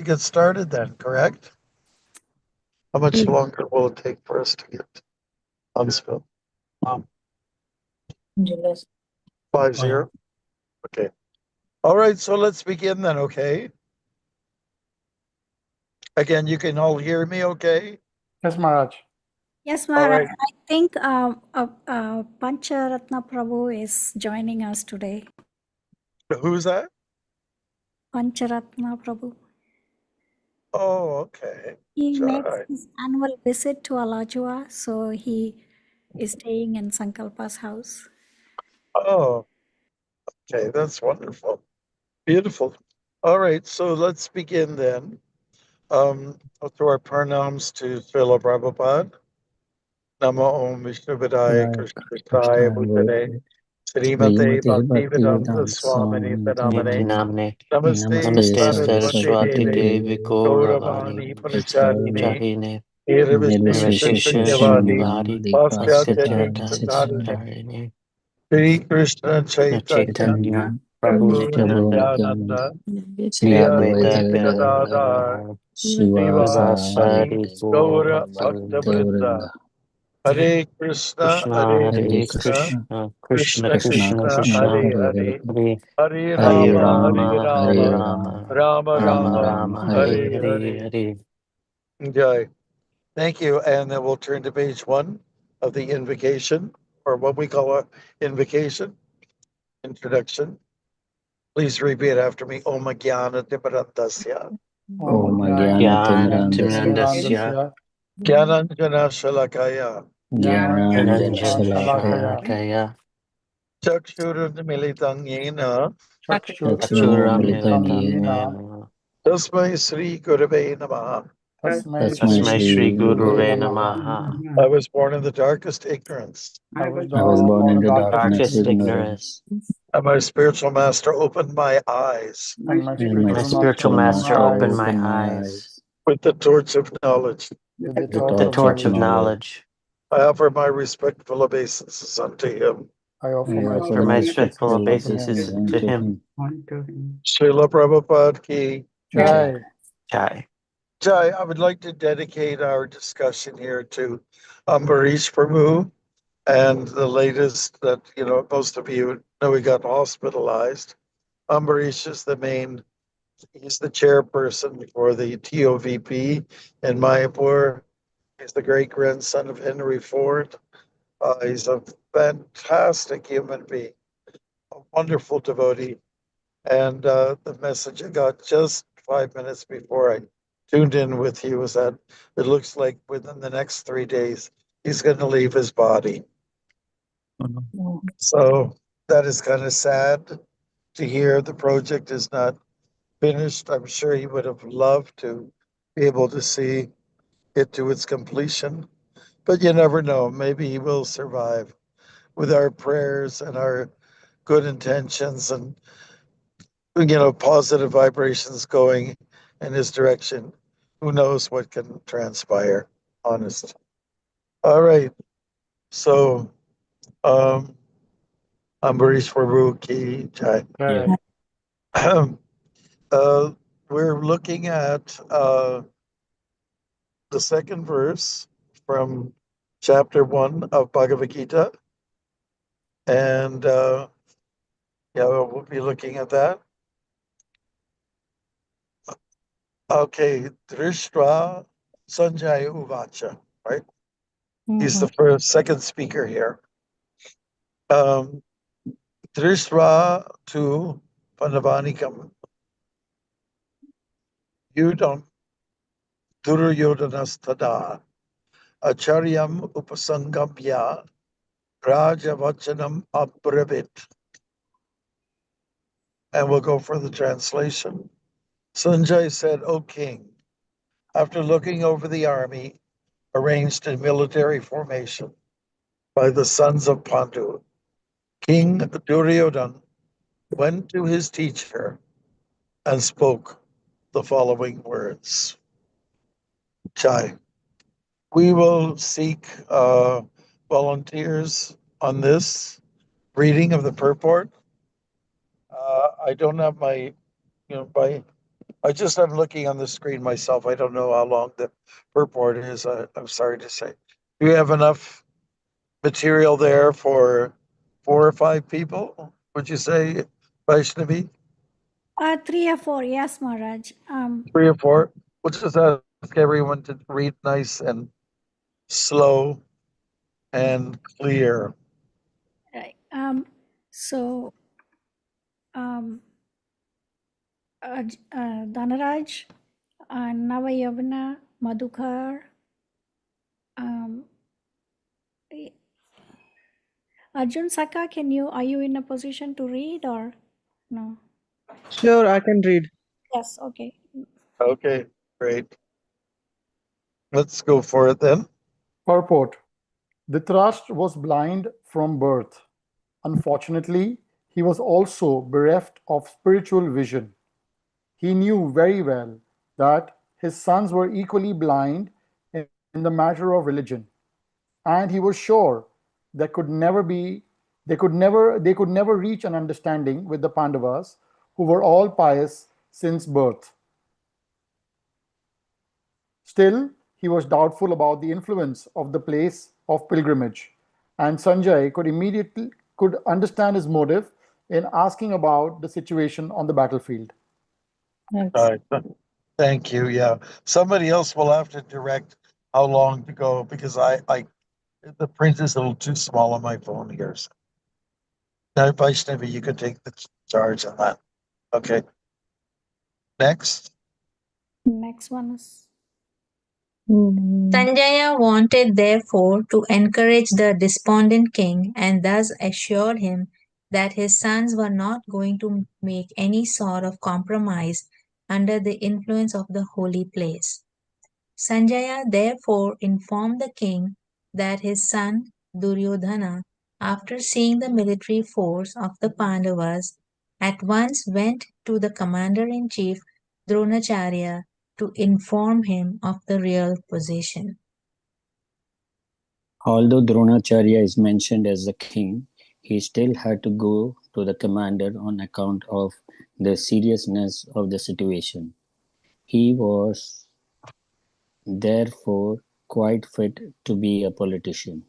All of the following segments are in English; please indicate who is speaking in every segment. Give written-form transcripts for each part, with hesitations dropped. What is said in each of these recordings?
Speaker 1: get started then, correct? How much longer will it take for us to get unspilled? 5-0. Okay. All right, so let's begin then, okay? Again, you can all hear me okay?
Speaker 2: Yes, Maharaj.
Speaker 3: Yes,
Speaker 1: All
Speaker 3: Maharaj.
Speaker 1: right.
Speaker 3: I think Pancharatna Prabhu is joining us today.
Speaker 1: Who's that?
Speaker 3: Pancharatna Prabhu.
Speaker 1: Oh, okay.
Speaker 3: He makes
Speaker 1: Jai.
Speaker 3: his annual visit to Alajua, so he is staying in Sankalpa's house.
Speaker 1: Oh, okay, that's wonderful. Beautiful. All right, so let's begin then. Through our pranams to Srila Prabhupada. Namo Om Vishnu Vidaya Krishna Krishna Bhutale Srimate Bhaktivedanta Swamini Tanamane
Speaker 4: Namne
Speaker 1: Namaste
Speaker 4: Namaste
Speaker 1: Saraswati
Speaker 4: Saraswati
Speaker 1: Deve
Speaker 4: Devi
Speaker 1: Gauravani
Speaker 4: Gauravani
Speaker 1: Puracharine
Speaker 4: Charine
Speaker 1: Nirvishesha
Speaker 4: Nirvishesha
Speaker 1: Sunyavadi
Speaker 4: Nyavadi
Speaker 1: Paschatya
Speaker 4: Paschatya
Speaker 1: Devatarine
Speaker 4: Chatarine
Speaker 1: Sri Krishna Chaitanya
Speaker 4: Chaitanya Prabhu
Speaker 1: Prabhu
Speaker 4: Nityananda
Speaker 1: Nityananda Sri
Speaker 4: Sri
Speaker 1: Advaita
Speaker 4: Advaita
Speaker 1: Gadadhar
Speaker 4: Gadadhara
Speaker 1: Srivasadi
Speaker 4: Srivasari
Speaker 1: Gaura
Speaker 4: Gaura
Speaker 1: Bhakta Hare Krishna,
Speaker 4: Krishna
Speaker 1: Hare
Speaker 4: Hare
Speaker 1: Krishna,
Speaker 4: Krishna
Speaker 1: Krishna
Speaker 4: Krishna Krishna
Speaker 1: Krishna,
Speaker 4: Krishna
Speaker 1: Hare Hare,
Speaker 4: Hare
Speaker 1: Hare
Speaker 4: Hare
Speaker 1: Rama, Hare
Speaker 4: Rama Hare
Speaker 1: Rama,
Speaker 4: Rama
Speaker 1: Rama
Speaker 4: Rama
Speaker 1: Rama,
Speaker 4: Rama
Speaker 1: Hare
Speaker 4: Hare Hare
Speaker 1: Hare.
Speaker 4: Hare.
Speaker 1: Okay. Thank you. And then we'll turn to page 1 of the invocation, or what we call a invocation, introduction. Please repeat after me. Om Jnana Tiparantasya.
Speaker 2: Om
Speaker 4: Jnana
Speaker 1: Jnananjana Shalakaya.
Speaker 4: Ananjana Shalakaya
Speaker 1: Chakshurunmilitam Yena.
Speaker 4: Chakshuram Militam Yena
Speaker 1: Tasmai Sri Gurave Namaha.
Speaker 4: Tasmai Shri Guruve Namaha.
Speaker 1: I was born in the darkest ignorance,
Speaker 2: I was born in the
Speaker 4: Darkest ignorance,
Speaker 1: and my spiritual master opened my eyes
Speaker 2: and
Speaker 4: my spiritual master opened my eyes
Speaker 1: with the torch of knowledge.
Speaker 2: with
Speaker 4: with the torch of knowledge.
Speaker 1: I offer my respectful obeisances unto him.
Speaker 2: I offer
Speaker 4: For my
Speaker 2: my
Speaker 4: respectful obeisances to him.
Speaker 1: Srila Prabhupada ki
Speaker 2: Jai.
Speaker 4: Jai.
Speaker 1: Jai. I would like to dedicate our discussion here to Ambarish Prabhu, and the latest that, most of you know, he got hospitalized. Ambarish is he's the chairperson for the TOVP in Mayapur. He's the great grandson of Henry Ford. He's a fantastic human being, a wonderful devotee. And the message I got just 5 minutes before I tuned in with you was that it looks like within the next 3 days, he's going to leave his body. So that is kind of sad to hear. The project is not finished. I'm sure he would have loved to be able to see it to its completion, but you never know. Maybe he will survive with our prayers and our good intentions and, positive vibrations going in his direction. Who knows what can transpire, honest. All right. So, Ambarish Prabhu ki jai. We're looking at the second verse from chapter 1 of Bhagavad Gita. And we'll be looking at that. Okay, Drishtra Sanjay Uvacha, right? He's the second speaker here. Drishtra to Pandavanikam. Yudam Duryodhanastada Acharyam Upasangabhya Rajavachanam Abravit. And we'll go for the translation. Sanjay said, O king, after looking over the army arranged in military formation by the sons of Pandu, King Duryodhan went to his teacher and spoke the following words. Chai. We will seek volunteers on this reading of the purport. I don't have my, I'm looking on the screen myself. I don't know how long the purport is. I'm sorry to say. Do you have enough material there for 4 or 5 people? Would you say, Vaishnavi?
Speaker 3: 3 or 4, yes, Maharaj.
Speaker 1: 3 or 4? We'll just ask everyone to read nice and slow and clear.
Speaker 3: Right. So, Dhanaraj, Navayavana, Madhukar, Arjun Saka, are you in a position to read or no?
Speaker 5: Sure, I can read.
Speaker 3: Yes, okay.
Speaker 1: Okay, great. Let's go for it then.
Speaker 6: Purport. Dhritarashtra was blind from birth. Unfortunately, he was also bereft of spiritual vision. He knew very well that his sons were equally blind in the matter of religion, and he was sure they could never reach an understanding with the Pandavas, who were all pious since birth. Still, he was doubtful about the influence of the place of pilgrimage, and Sanjay could understand his motive in asking about the situation on the battlefield.
Speaker 2: Thanks.
Speaker 1: All right. Thank you. Yeah. Somebody else will have to direct how long to go because the print is a little too small on my phone here. So. Now, Vaishnavi, you can take the charge on that. Okay. Next.
Speaker 3: Next one is
Speaker 7: Sanjaya wanted therefore to encourage the despondent king and thus assured him that his sons were not going to make any sort of compromise under the influence of the holy place. Sanjaya therefore informed the king that his son Duryodhana, after seeing the military force of the Pandavas, at once went to the commander-in-chief Dronacharya to inform him of the real position.
Speaker 2: Although Dronacharya is mentioned as the king, he still had to go to the commander on account of the seriousness of the situation. He was therefore quite fit to be a politician.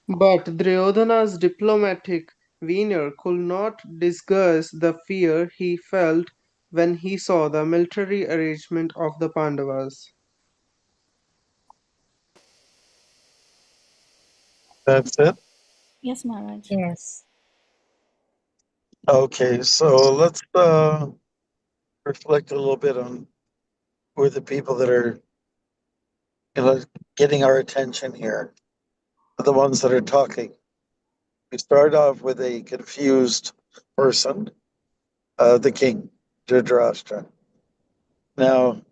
Speaker 5: But Duryodhana's diplomatic veneer could not disguise the fear he felt when he saw the military arrangement of the Pandavas.
Speaker 1: That's it.
Speaker 3: yes, Maharaj.
Speaker 7: Yes.
Speaker 1: Okay. So let's reflect a little bit on who are the people that are getting our attention here. The ones that are talking. We start off with a confused person, the king, Dhritarashtra. Now,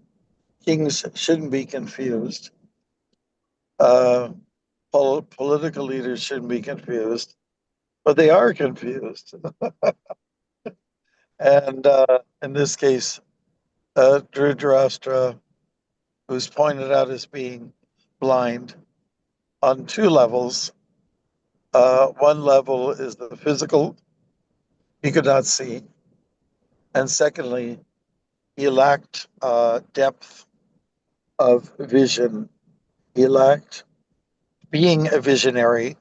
Speaker 1: kings shouldn't be confused. Political leaders shouldn't be confused, but they are confused. And in this case, Dhritarashtra, who's pointed out as being blind on 2 levels. One level is the physical, he could not see. And secondly, he lacked depth of vision. He lacked being a visionary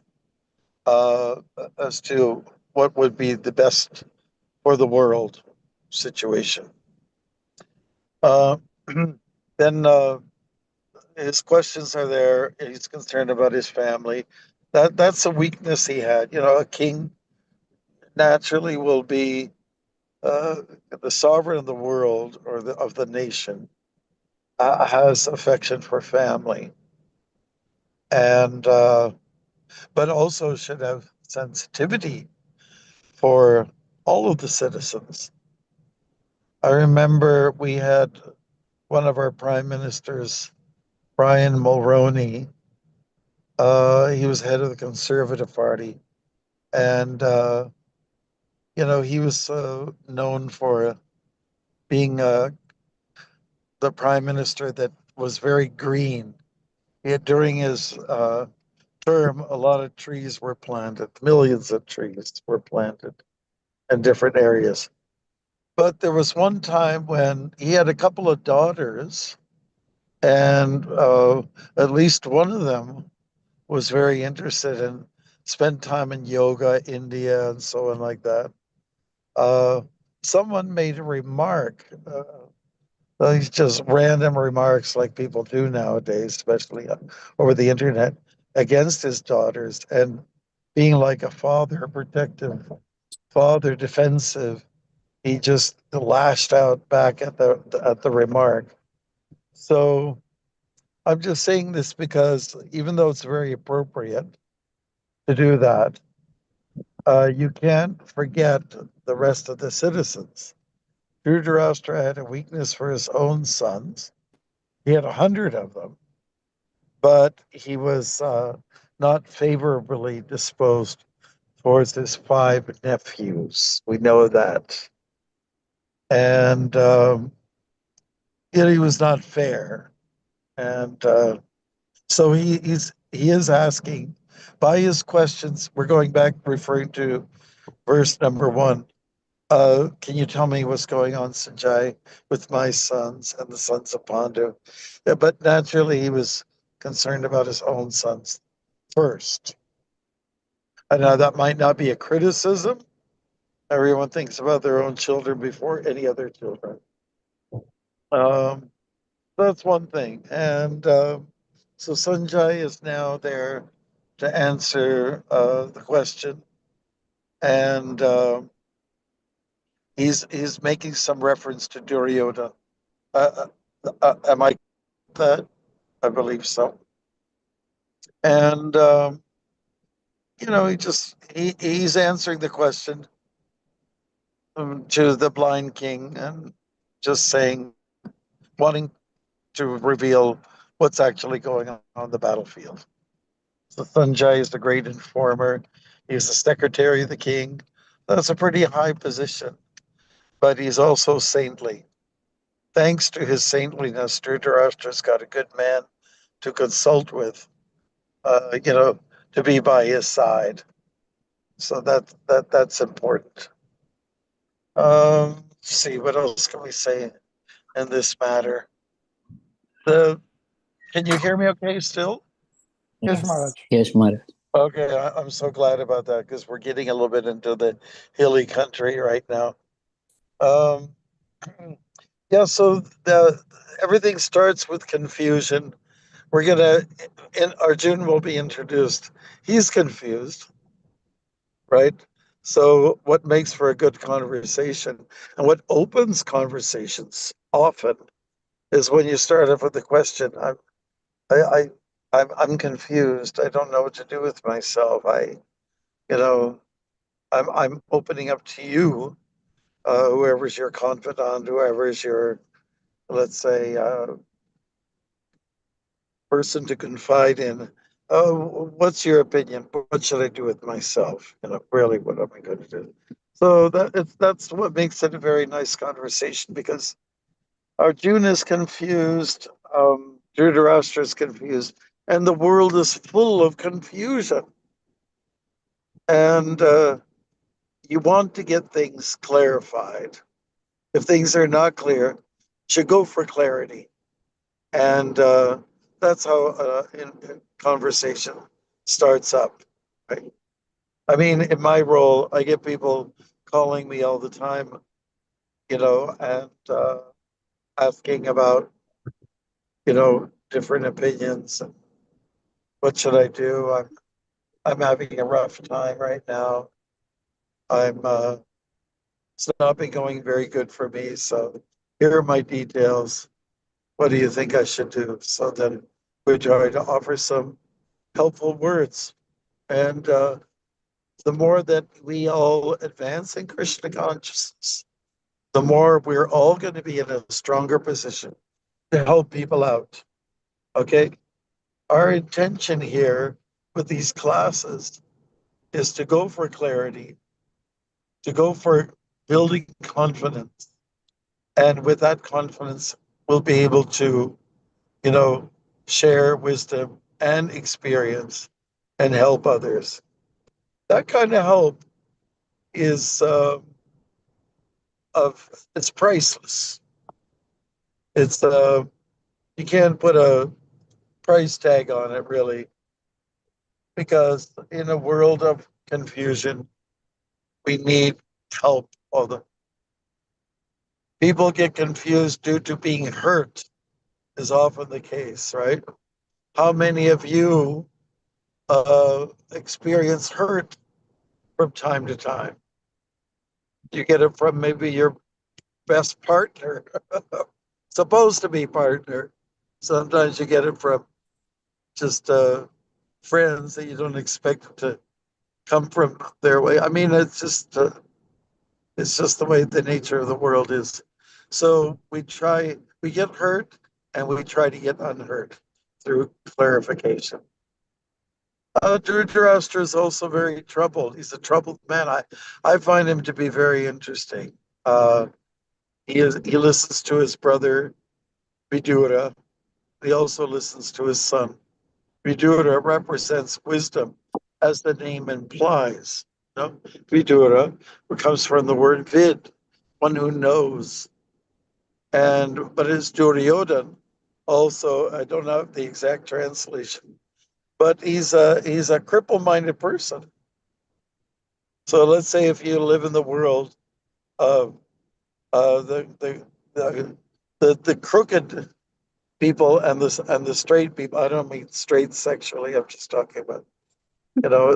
Speaker 1: as to what would be the best for the world situation. Then his questions are there. He's concerned about his family. That's a weakness he had. A king naturally will be the sovereign of the world or of the nation. Has affection for family, and but also should have sensitivity for all of the citizens. I remember we had one of our prime ministers, Brian Mulroney. He was head of the Conservative Party, and he was known for being the prime minister that was very green. During his term, a lot of trees were planted. Millions of trees were planted. in different areas. But there was one time when he had a couple of daughters, and at least one of them was very interested in spend time in yoga, India, and so on like that. Someone made a remark, these just random remarks like people do nowadays, especially over the internet, against his daughters, and being like a father, protective father, defensive. He just lashed out back at the remark. So I'm just saying this because even though it's very appropriate to do that, you can't forget the rest of the citizens. Dhritarashtra had a weakness for his own sons. He had 100 of them, but he was not favorably disposed towards his 5 nephews. We know that. And yet he was not fair. And so he is asking by his questions. We're going back referring to verse number 1. Can you tell me what's going on, Sanjay, with my sons and the sons of Pandu? Yeah, but naturally, he was concerned about his own sons first. And now that might not be a criticism. Everyone thinks about their own children before any other children. That's one thing. And so Sanjay is now there to answer the question. And he's making some reference to Duryodhana. Am I that? I believe so. And he's answering the question to the blind king and just saying, wanting to reveal what's actually going on the battlefield. So Sanjay is the great informer. He's the secretary of the king. That's a pretty high position, but he's also saintly. Thanks to his saintliness, Dhritarashtra's got a good man to consult with, to be by his side. So that's important. Let's see, what else can we say in this matter? Can you hear me okay still?
Speaker 6: Yes, Maharaj.
Speaker 2: Yes, Maharaj.
Speaker 1: Okay, I'm so glad about that because we're getting a little bit into the hilly country right now. Yeah, so everything starts with confusion. Arjun will be introduced. He's confused, right? So what makes for a good conversation and what opens conversations often is when you start off with the question, I'm confused. I don't know what to do with myself. I'm opening up to you, whoever's your confidant, whoever's your, let's say, person to confide in. Oh, what's your opinion? What should I do with myself? Really, what am I going to do? So that's what makes it a very nice conversation because Arjuna is confused, Dhritarashtra is confused, and the world is full of confusion. And you want to get things clarified. If things are not clear, you should go for clarity. And that's how in conversation starts up. Right? I mean, in my role, I get people calling me all the time, and asking about, different opinions. And what should I do? I'm having a rough time right now. It's not been going very good for me. So here are my details. What do you think I should do? So then we try to offer some helpful words. And the more that we all advance in Krishna consciousness, the more we're all going to be in a stronger position to help people out. Okay? Our intention here with these classes is to go for clarity, to go for building confidence. And with that confidence, we'll be able to, share wisdom and experience and help others. That kind of help is it's priceless. It's you can't put a price tag on it really, because in a world of confusion, we need help. All the people get confused due to being hurt is often the case, right? How many of you experience hurt from time to time? You get it from maybe your best partner, supposed to be partner. Sometimes you get it from just friends that you don't expect to come from their way. I mean, it's just the way the nature of the world is. So we get hurt, and we try to get unhurt through clarification. Dhritarashtra is also very troubled. He's a troubled man. I find him to be very interesting. He listens to his brother Vidura. He also listens to his son. Vidura represents wisdom, as the name implies. No? Vidura comes from the word vid, one who knows. But his Duryodhan also, I don't know the exact translation, but he's a cripple-minded person. So let's say if you live in the world of the crooked people and the straight people. I don't mean straight sexually. I'm just talking about,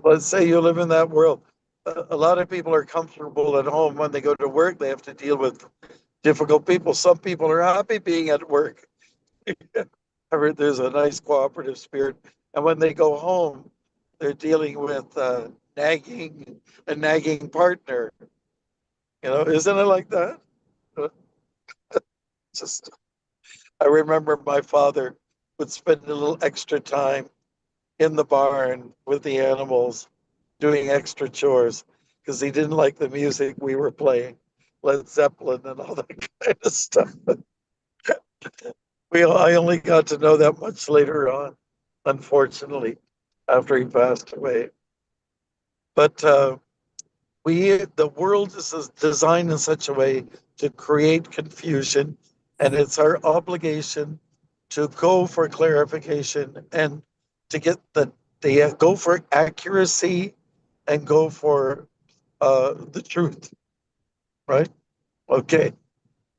Speaker 1: let's say you live in that world. A lot of people are comfortable at home. When they go to work, they have to deal with difficult people. Some people are happy being at work. I heard there's a nice cooperative spirit. And when they go home, they're dealing with a nagging partner. Isn't it like that? Just, I remember my father would spend a little extra time in the barn with the animals, doing extra chores, because he didn't like the music we were playing, Led Zeppelin and all that kind of stuff. I only got to know that much later on, unfortunately, after he passed away. But the world is designed in such a way to create confusion, and it's our obligation to go for clarification and to get go for accuracy and go for the truth, right? Okay.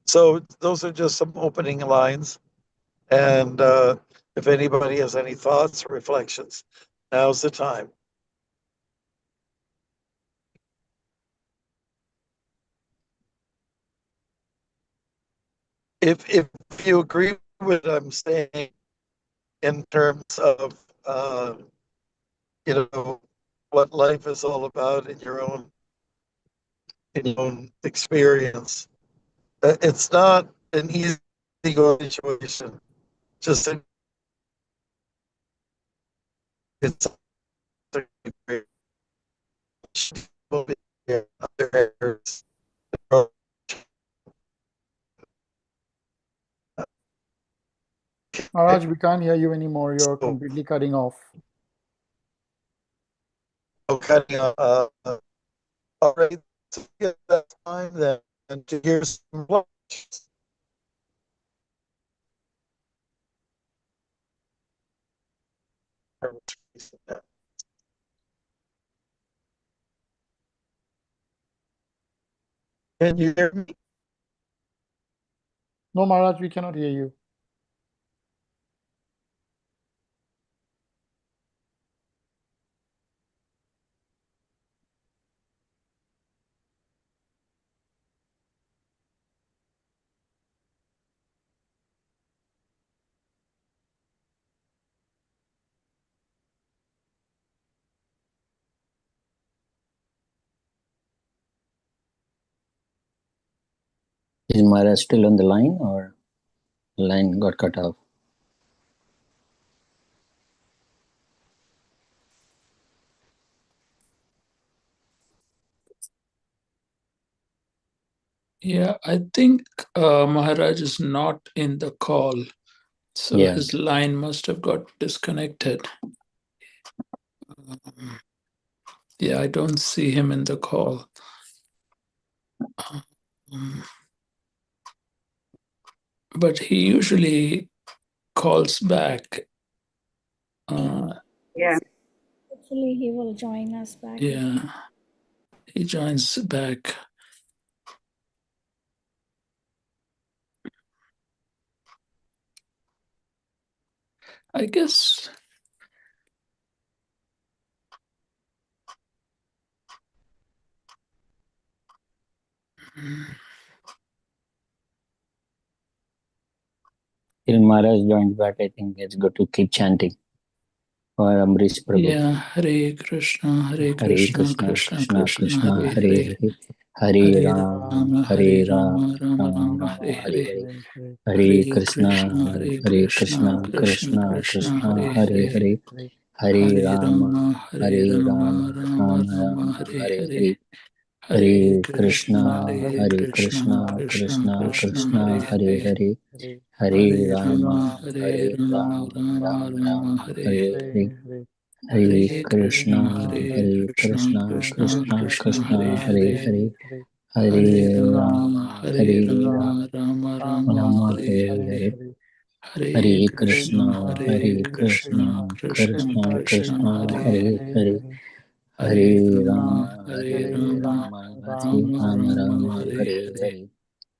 Speaker 1: So those are just some opening lines. And if anybody has any thoughts or reflections, now's the time. If you agree with what I'm saying in terms of what life is all about in your own experience, it's not an easy situation. Just it's other areas.
Speaker 6: Maharaj, we can't hear you anymore. You're completely cutting off.
Speaker 1: Cutting off. All right, to get that time then, and to hear some questions. Can you hear me?
Speaker 6: No, Maharaj, we cannot hear you.
Speaker 2: Is Mara still on the line, or line got cut off?
Speaker 8: Yeah, I think Maharaj is not in the call, so
Speaker 2: Yeah.
Speaker 8: his line must have got disconnected. Yeah, I don't see him in the call. but he usually calls back.
Speaker 3: Yeah. Hopefully he will join us back.
Speaker 8: Yeah, he joins back. I guess
Speaker 2: Till Maharaj joined back, I think it's good to keep chanting for Amrish Prabhu.
Speaker 8: Yeah, Hare Krishna,
Speaker 2: Hare Krishna, Krishna Krishna, Hare
Speaker 8: Hare.
Speaker 2: Hare, Hare Rama, Hare Rama,
Speaker 8: Rama,
Speaker 2: Rama
Speaker 8: Hare
Speaker 2: Hare
Speaker 8: Hare.
Speaker 2: Hare, Hare Krishna, Hare
Speaker 8: Krishna,
Speaker 2: Krishna, Krishna Krishna, Hare Hare,
Speaker 8: Hare
Speaker 2: Hare Rama,
Speaker 8: Rama,
Speaker 2: Hare Rama,
Speaker 8: Rama,
Speaker 2: Rama
Speaker 8: Rama,
Speaker 2: Rama,
Speaker 8: Hare
Speaker 2: Hare
Speaker 8: Hare.
Speaker 2: Hare,
Speaker 8: Hare
Speaker 2: Hare
Speaker 8: Krishna,
Speaker 2: Krishna, Hare Krishna, Krishna Krishna, Hare Hare, Hare Rama, Hare Rama, Rama Rama, Hare Hare, Hare Krishna, Hare Krishna, Krishna Krishna, Hare Hare, Hare Rama, Hare Rama,
Speaker 8: Rama,
Speaker 2: Rama
Speaker 8: Hare
Speaker 2: Hare
Speaker 8: Hare.
Speaker 2: Hare,
Speaker 8: Hare
Speaker 2: Hare
Speaker 8: Krishna,
Speaker 2: Krishna, Hare
Speaker 8: Krishna,
Speaker 2: Krishna,
Speaker 8: Krishna,
Speaker 2: Krishna
Speaker 8: Krishna,
Speaker 2: Krishna,
Speaker 8: Hare
Speaker 2: Hare Hare,
Speaker 8: Hare
Speaker 2: Hare
Speaker 8: Rama,
Speaker 2: Rama,
Speaker 8: Hare
Speaker 2: Hare
Speaker 8: Rama,
Speaker 2: Rama, Hare
Speaker 8: Rama,
Speaker 2: Rama,
Speaker 8: Rama,
Speaker 2: Rama
Speaker 8: Hare
Speaker 2: Hare
Speaker 8: Hare.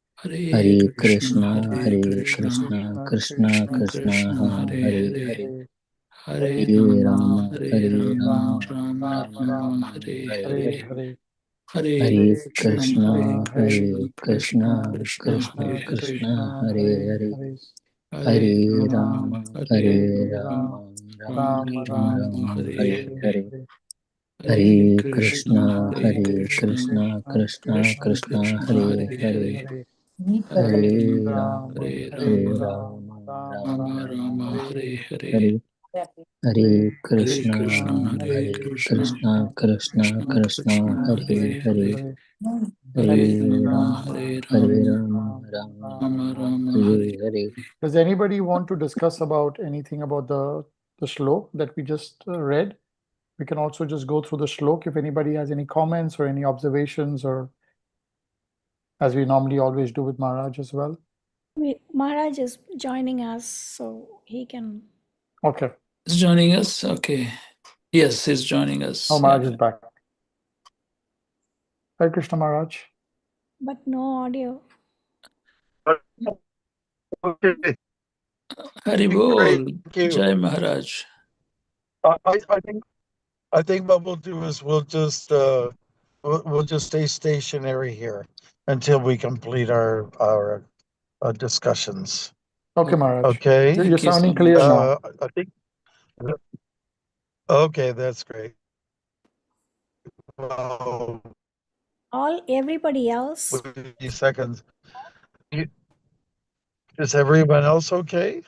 Speaker 2: Hare,
Speaker 8: Hare
Speaker 2: Hare
Speaker 8: Krishna,
Speaker 2: Krishna,
Speaker 8: Hare
Speaker 2: Hare
Speaker 8: Krishna,
Speaker 2: Krishna, Krishna
Speaker 8: Krishna,
Speaker 2: Krishna,
Speaker 8: Krishna, Hare
Speaker 2: Hare
Speaker 8: Hare.
Speaker 2: Hare,
Speaker 8: Hare
Speaker 2: Hare
Speaker 8: Rama,
Speaker 2: Rama,
Speaker 8: Hare
Speaker 2: Hare
Speaker 8: Rama,
Speaker 2: Rama,
Speaker 8: Rama,
Speaker 2: Rama
Speaker 8: Rama,
Speaker 2: Rama,
Speaker 8: Hare
Speaker 2: Hare
Speaker 8: Hare.
Speaker 2: Hare,
Speaker 8: Hare
Speaker 2: Hare
Speaker 8: Krishna, Hare
Speaker 2: Krishna,
Speaker 8: Krishna,
Speaker 2: Hare
Speaker 8: Krishna,
Speaker 2: Krishna,
Speaker 8: Krishna,
Speaker 2: Krishna
Speaker 8: Hare Hare.
Speaker 2: Krishna, Hare Hare,
Speaker 8: Hare
Speaker 2: Hare
Speaker 8: Rama,
Speaker 2: Rama,
Speaker 8: Hare
Speaker 2: Hare
Speaker 8: Rama,
Speaker 2: Rama, Rama
Speaker 8: Rama, Rama,
Speaker 2: Rama,
Speaker 8: Hare
Speaker 2: Hare
Speaker 8: Hare.
Speaker 2: Hare,
Speaker 8: Hare
Speaker 2: Hare
Speaker 8: Krishna,
Speaker 2: Krishna,
Speaker 8: Hare
Speaker 2: Hare
Speaker 8: Krishna,
Speaker 2: Krishna, Krishna
Speaker 8: Krishna,
Speaker 2: Krishna,
Speaker 8: Krishna,
Speaker 2: Hare
Speaker 8: Hare
Speaker 2: Hare,
Speaker 8: Hare. Hare
Speaker 2: Hare
Speaker 8: Rama,
Speaker 2: Rama,
Speaker 8: Hare
Speaker 2: Hare
Speaker 8: Rama,
Speaker 2: Rama, Rama
Speaker 8: Rama, Rama,
Speaker 2: Rama,
Speaker 8: Hare
Speaker 2: Hare
Speaker 8: Hare.
Speaker 2: Hare, Hare
Speaker 8: Hare
Speaker 2: Krishna,
Speaker 8: Krishna, Hare
Speaker 2: Hare
Speaker 8: Krishna,
Speaker 2: Krishna, Krishna
Speaker 8: Krishna,
Speaker 2: Krishna,
Speaker 8: Krishna,
Speaker 2: Hare
Speaker 8: Hare
Speaker 2: Hare,
Speaker 8: Hare. Hare
Speaker 2: Hare
Speaker 8: Rama,
Speaker 2: Rama,
Speaker 8: Hare
Speaker 2: Hare
Speaker 8: Rama,
Speaker 2: Rama, Rama
Speaker 8: Rama,
Speaker 2: Rama,
Speaker 8: Rama, Hare.
Speaker 2: Hare Hare.
Speaker 6: Does anybody want to discuss about anything about the shlok that we just read? We can also just go through the shlok if anybody has any comments or any observations, or as we normally always do with Maharaj as well.
Speaker 3: Maharaj is joining us, so he can.
Speaker 6: Okay.
Speaker 8: Is joining us? Okay. Yes, he's joining us.
Speaker 6: Oh, Maharaj is back. Hare Krishna, Maharaj.
Speaker 3: But no audio.
Speaker 1: Okay,
Speaker 8: Hari
Speaker 1: great.
Speaker 8: Bol,
Speaker 1: Thank you.
Speaker 8: Jai Maharaj.
Speaker 1: I think what we'll do is we'll just stay stationary here until we complete our discussions.
Speaker 6: Okay, Maharaj.
Speaker 1: Okay.
Speaker 6: You're
Speaker 8: Thank you so
Speaker 6: sounding clear
Speaker 8: much.
Speaker 6: now.
Speaker 1: I think. Okay, that's great. Wow,
Speaker 3: Everybody else.
Speaker 1: 50 seconds. You- Is everyone else okay?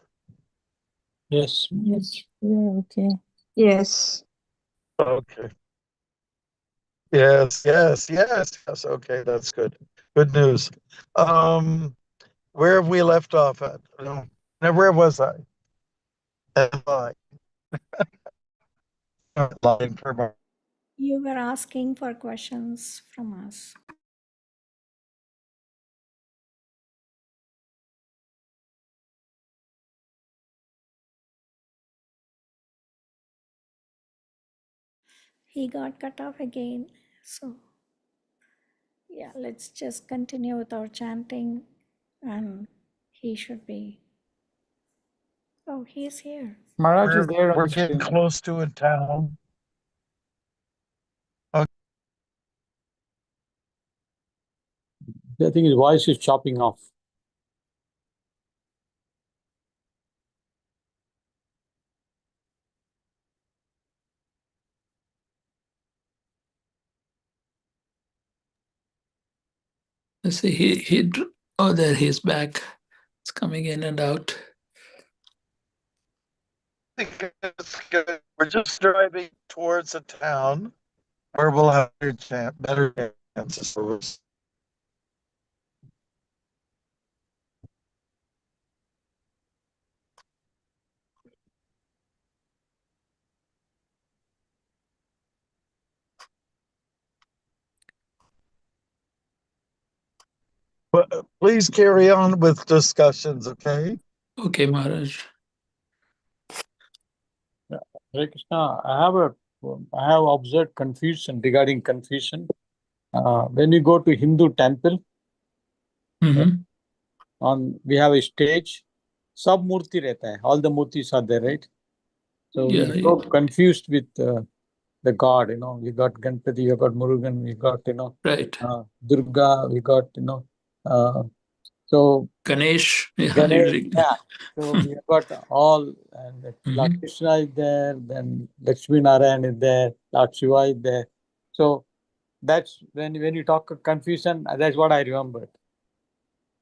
Speaker 2: Yes.
Speaker 7: Yes. Yeah, okay. Yes.
Speaker 1: Okay. Yes. Okay, that's good. Good news. Where have we left off at? No, now where was I? At line. Line per
Speaker 3: You were asking for questions from us. He got cut off again. So, yeah, let's just continue with our chanting and he should be. Oh, he's here.
Speaker 6: Maharaj is there on
Speaker 1: we're
Speaker 6: the
Speaker 1: getting
Speaker 6: screen.
Speaker 1: close to a town. Okay.
Speaker 9: I think his voice is chopping off.
Speaker 8: Let's see, oh, there he's back. It's coming in and out.
Speaker 1: We're just driving towards a town where we'll have better chances for us. But please carry on with discussions, okay?
Speaker 8: Okay, Maharaj.
Speaker 9: Hare Krishna, I have observed confusion regarding confusion. When you go to Hindu temple, we have a stage, sab murti rehta hai, all the murtis are there, right? So
Speaker 8: Yeah,
Speaker 9: we go confused with the god, we got Ganpati, you got Murugan, we got,
Speaker 8: right.
Speaker 9: Durga, we got, so
Speaker 8: Ganesh. Yeah,
Speaker 9: Ganesh, yeah. So we have got all, and Lord Krishna is there, then Lakshmi Narayan is there, Lord Shiva is there. So that's when you talk of confusion, that's what I remembered.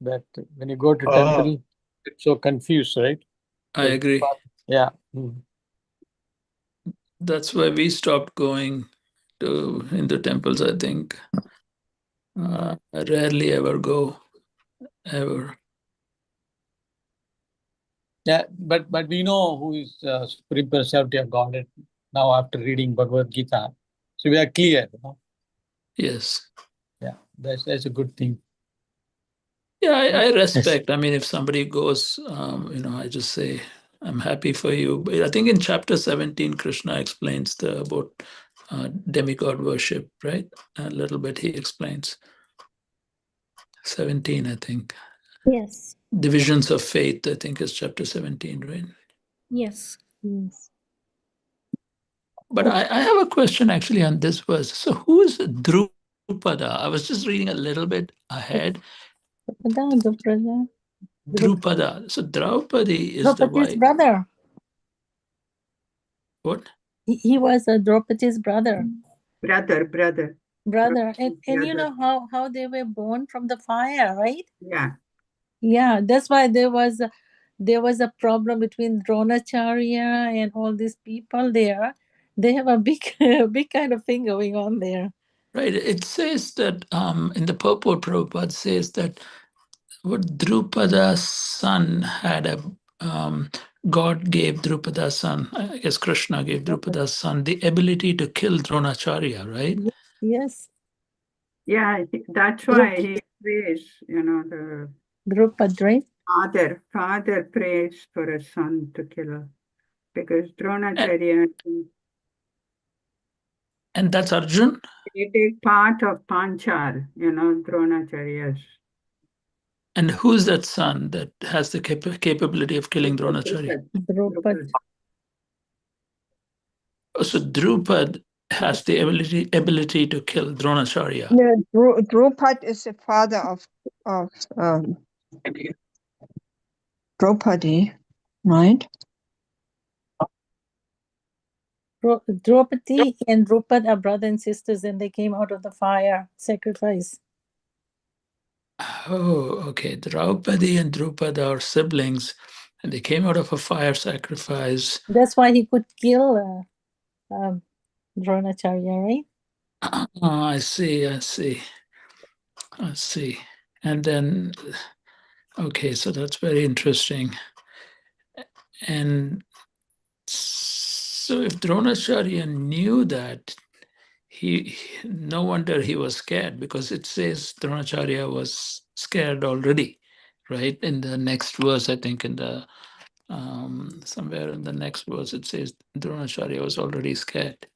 Speaker 9: That when you go to temple, it's so confused, right?
Speaker 8: I agree.
Speaker 9: Yeah.
Speaker 8: That's why we stopped going to Hindu temples, I think. I rarely ever go, ever.
Speaker 9: Yeah, but we know who is Supreme Personality of Godhead now after reading Bhagavad Gita. So we are clear,
Speaker 8: Yes.
Speaker 9: Yeah, that's a good thing.
Speaker 8: Yeah, I respect. I mean, if somebody goes, I just say, I'm happy for you. But I think in chapter 17, Krishna explains about demigod worship, right? A little bit he explains. 17, I think.
Speaker 3: Yes.
Speaker 8: Divisions of faith, I think, is chapter 17, right?
Speaker 3: Yes.
Speaker 8: But I have a question actually on this verse. So who is Drupada? I was just reading a little bit ahead. Drupada. So Draupadi is the wife.
Speaker 10: Brother.
Speaker 8: What?
Speaker 10: He was Draupadi's brother.
Speaker 11: Brother.
Speaker 10: And you know how they were born from the fire, right?
Speaker 11: Yeah.
Speaker 10: Yeah, that's why there was a problem between Dronacharya and all these people there. They have a big big kind of thing going on there.
Speaker 8: Right. It says that in the purport, Prabhupada says that what Drupada's son had God gave Drupada's son, I guess Krishna gave Drupada's son the ability to kill Dronacharya, right?
Speaker 10: Yes.
Speaker 11: Yeah, that's why he prays, the
Speaker 10: Drupada, right?
Speaker 11: Father prays for a son to kill her. Because Dronacharya,
Speaker 8: and that's Arjun?
Speaker 11: they take part of Panchal, Dronacharya's.
Speaker 8: And who's that son that has the capability of killing Dronacharya?
Speaker 10: Drupad.
Speaker 8: So Drupad has the ability to kill Dronacharya.
Speaker 12: No, Drupad is the father of Draupadi, right?
Speaker 10: Draupadi and Drupad are brother and sisters, and they came out of the fire sacrifice.
Speaker 8: Oh, okay. Draupadi and Drupad are siblings, and they came out of a fire sacrifice.
Speaker 10: That's why he could kill Dronacharya, right?
Speaker 8: Oh, I see. And then, okay, so that's very interesting. And so if Dronacharya knew that, no wonder he was scared, because it says Dronacharya was scared already, right? In the next verse, I think in the somewhere in the next verse, it says Dronacharya was already scared.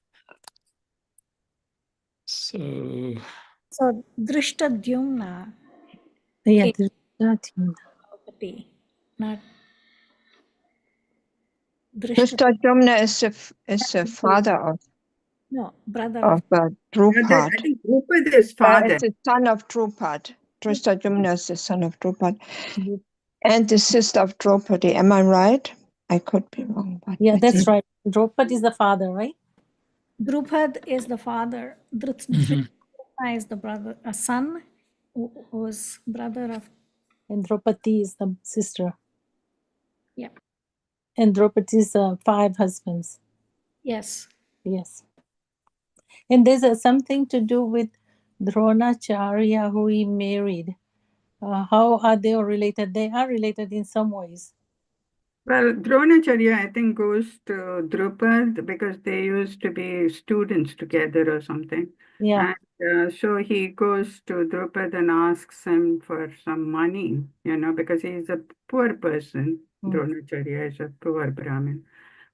Speaker 8: So
Speaker 3: Drishtadyumna.
Speaker 10: Yeah,
Speaker 3: Draupadi, not
Speaker 12: Drishtadyumna is the father
Speaker 3: brother
Speaker 12: of Drupad.
Speaker 11: I think Drupad is father.
Speaker 12: It's the son of Drupad. Drishtadyumna is the son of Drupad. And the sister of Draupadi. Am I right? I could be wrong. But
Speaker 10: yeah, that's right. Drupad is the father, right?
Speaker 3: Drupad is the father. Drishtadyumna is the brother, a son who was brother of.
Speaker 10: And Draupadi is the sister.
Speaker 3: Yeah.
Speaker 10: And Draupadi's 5 husbands.
Speaker 3: Yes.
Speaker 10: Yes. And there's something to do with Dronacharya, who he married. How are they related? They are related in some ways.
Speaker 11: Well, Dronacharya, I think, goes to Drupad because they used to be students together or something.
Speaker 10: Yeah.
Speaker 11: And so he goes to Drupad and asks him for some money, because he's a poor person. Dronacharya is a poor Brahmin.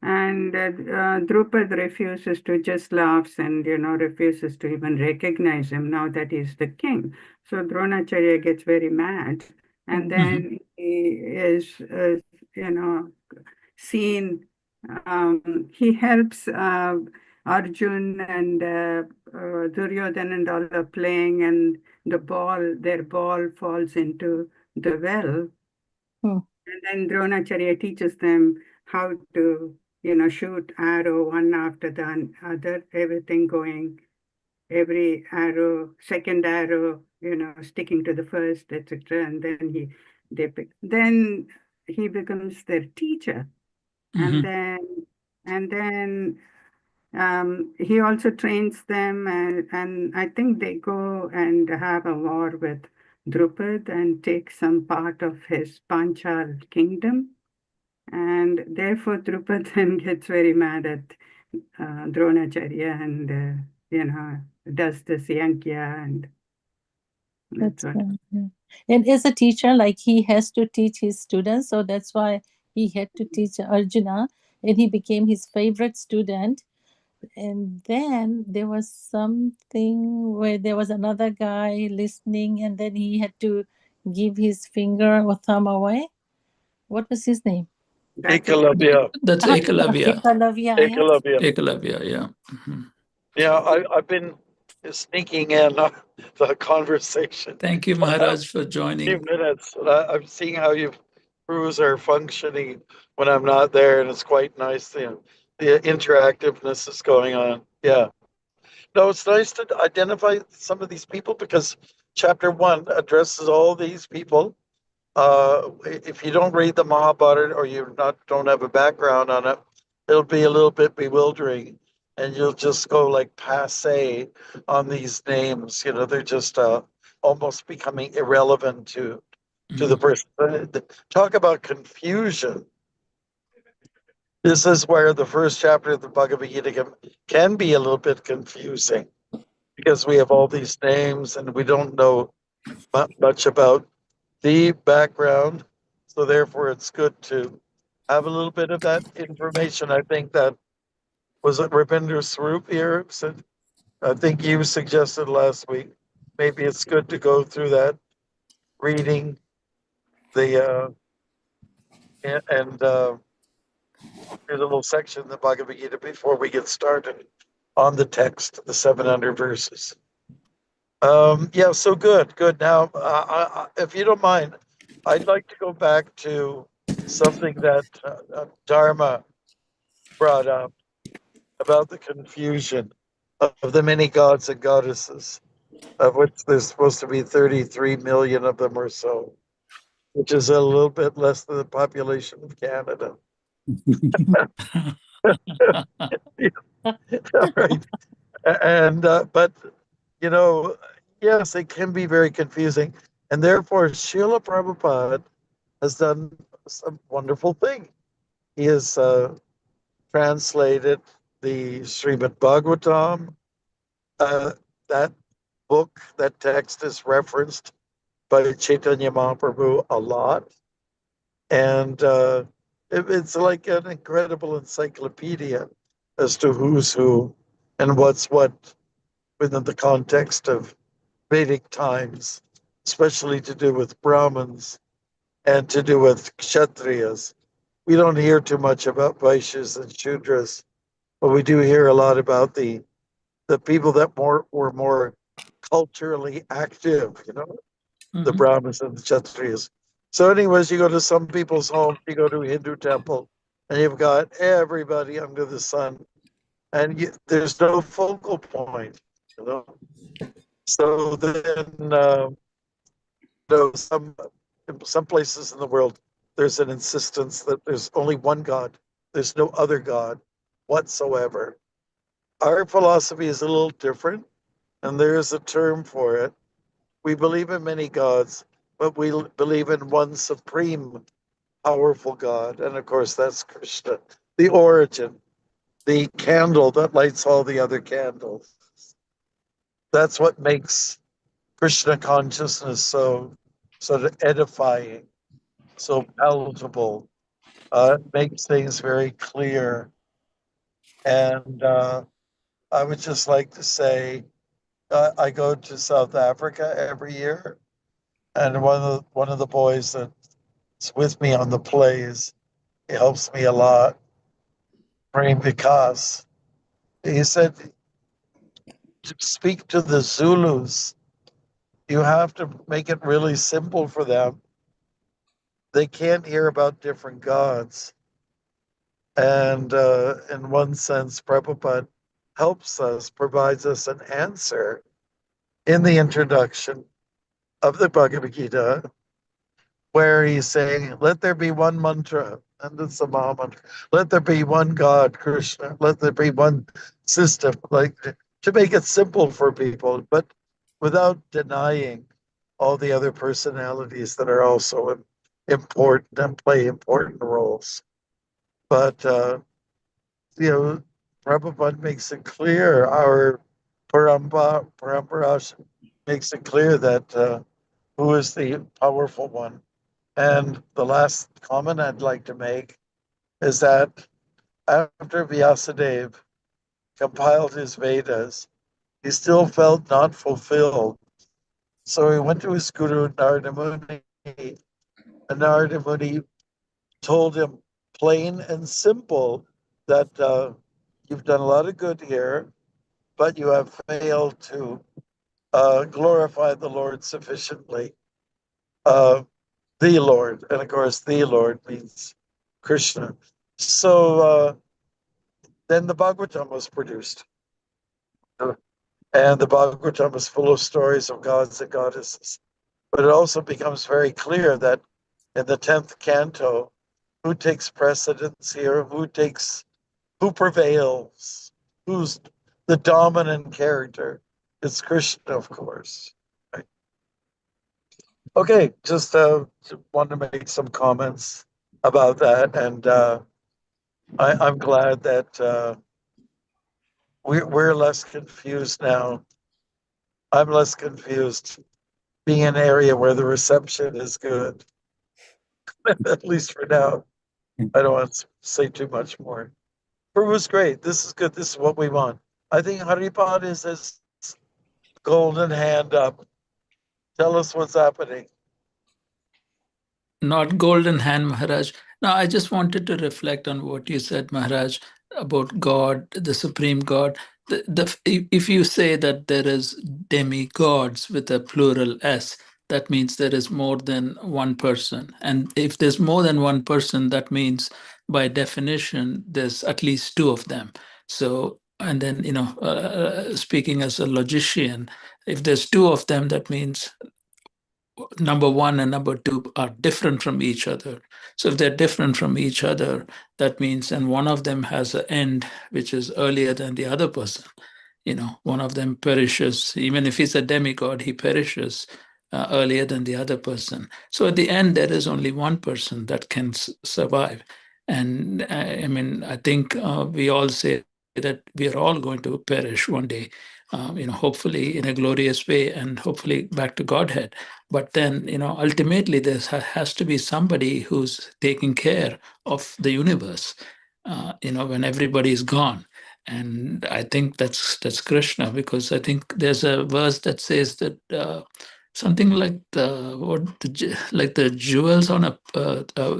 Speaker 11: And Drupad refuses to, just laughs and, refuses to even recognize him now that he's the king. So Dronacharya gets very mad. And then he is, you know, seen, he helps Arjun and Duryodhan and all are playing, and their ball falls into the well. And then Dronacharya teaches them how to, shoot arrow one after the other, everything going, every arrow, second arrow, sticking to the first, etc. And then he becomes their teacher. And then he also trains them, and I think they go and have a war with Drupad and take some part of his Panchal kingdom. And therefore, Drupad then gets very mad at Dronacharya and, does this Yankya. And
Speaker 10: That's right. Yeah. And as a teacher, like he has to teach his students, so that's why he had to teach Arjuna, and he became his favorite student. And then there was something where there was another guy listening, and then he had to give his finger or thumb away. What was his name?
Speaker 1: Ekalavya.
Speaker 8: That's Ekalavya.
Speaker 10: Ekalavya.
Speaker 1: Ekalavya.
Speaker 8: Ekalavya, yeah.
Speaker 1: Yeah, I've been sneaking in the conversation.
Speaker 8: Thank you, Maharaj, for
Speaker 1: Few
Speaker 8: joining.
Speaker 1: minutes. I'm seeing how you crews are functioning when I'm not there, and it's quite nice. The interactiveness is going on. Yeah. No, it's nice to identify some of these people because chapter 1 addresses all these people. If you don't read the Mahabharata or don't have a background on it, it'll be a little bit bewildering, and you'll just go like passe on these names. They're just almost becoming irrelevant to the person. Talk about confusion. This is where the first chapter of the Bhagavad Gita can be a little bit confusing because we have all these names and we don't know much about the background. So therefore, it's good to have a little bit of that information. I think that was it Ravinder Swarup here said. I think you suggested last week. Maybe it's good to go through that, reading the and there's a little section in the Bhagavad Gita before we get started on the text, the 700 verses. Yeah, so good. Now, if you don't mind, I'd like to go back to something that Dharma brought up about the confusion of the many gods and goddesses, of which there's supposed to be 33 million of them or so, which is a little bit less than the population of Canada. Right. And but yes, it can be very confusing, and therefore Srila Prabhupada has done some wonderful thing. He has translated the Srimad Bhagavatam. That book, that text is referenced by Chaitanya Mahaprabhu a lot, and it's like an incredible encyclopedia as to who's who and what's what within the context of Vedic times, especially to do with Brahmins and to do with Kshatriyas. We don't hear too much about Vaishyas and Shudras, but we do hear a lot about the people that were more culturally active, the Brahmins and the Kshatriyas. So anyways, you go to some people's homes, you go to a Hindu temple, and you've got everybody under the sun, and there's no focal point, So then, some places in the world, there's an insistence that there's only one God. There's no other God whatsoever. Our philosophy is a little different, and there is a term for it. We believe in many gods, but we believe in one supreme powerful God. And of course, that's Krishna, the origin, the candle that lights all the other candles. That's what makes Krishna consciousness so sort of edifying, so palatable. It makes things very clear. And I would just like to say, I go to South Africa every year, and one of the boys that's with me on the plays, he helps me a lot, Prem Vikas. He said, to speak to the Zulus, you have to make it really simple for them. They can't hear about different gods. And in one sense, Prabhupada helps us, provides us an answer in the introduction of the Bhagavad Gita, where he's saying, let there be one mantra, and it's a Maha mantra. Let there be one God, Krishna. Let there be one system, like to make it simple for people, but without denying all the other personalities that are also important and play important roles. But Prabhupada makes it clear, our parampara makes it clear that who is the powerful one. And the last comment I'd like to make is that after Vyasadeva compiled his Vedas, he still felt not fulfilled. So he went to his guru, Narada Muni, and Narada Muni told him plain and simple that you've done a lot of good here, but you have failed to glorify the Lord sufficiently. The Lord, and of course, the Lord means Krishna. So then the Bhagavatam was produced. And the Bhagavatam is full of stories of gods and goddesses. But it also becomes very clear that in the 10th canto, who takes precedence here, who prevails, who's the dominant character? It's Krishna, of course. Right? Okay, just want to make some comments about that. And I'm glad that we're less confused now. I'm less confused being in an area where the reception is good, at least for now. I don't want to say too much more. Prabhu's great. This is good. This is what we want. I think Haripad is this golden hand up. Tell us what's happening.
Speaker 8: Not golden hand, Maharaj. Now, I just wanted to reflect on what you said, Maharaj, about God, the supreme God. If you say that there is demigods with a plural S, that means there is more than one person. And if there's more than one person, that means by definition, there's at least two of them. So, and then, speaking as a logician, if there's two of them, that means number one and number two are different from each other. So if they're different from each other, that means, and one of them has an end which is earlier than the other person. One of them perishes, even if he's a demigod, he perishes earlier than the other person. So at the end, there is only one person that can survive. And I think we all say that we are all going to perish one day, hopefully in a glorious way and hopefully back to Godhead. But then, ultimately there has to be somebody who's taking care of the universe, when everybody is gone. And I think that's Krishna, because I think there's a verse that says that something like like the jewels on a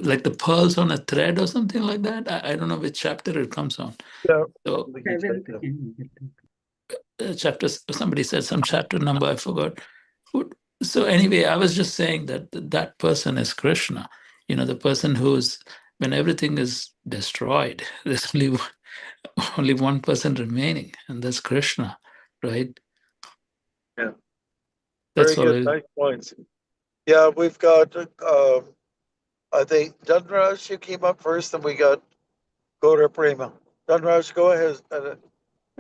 Speaker 8: like the pearls on a thread or something like that. I don't know which chapter it comes on.
Speaker 1: Yeah.
Speaker 8: So
Speaker 11: Seventh.
Speaker 8: chapter, somebody said some chapter number, I forgot. So anyway, I was just saying that that person is Krishna. The person who's, when everything is destroyed, there's only one person remaining, and that's Krishna, right?
Speaker 1: Yeah.
Speaker 8: That's
Speaker 1: Very good. Nice points. Yeah, we've got, I think, Dhanraj, you came up first, and we got Gora Prema. Dhanraj, go ahead.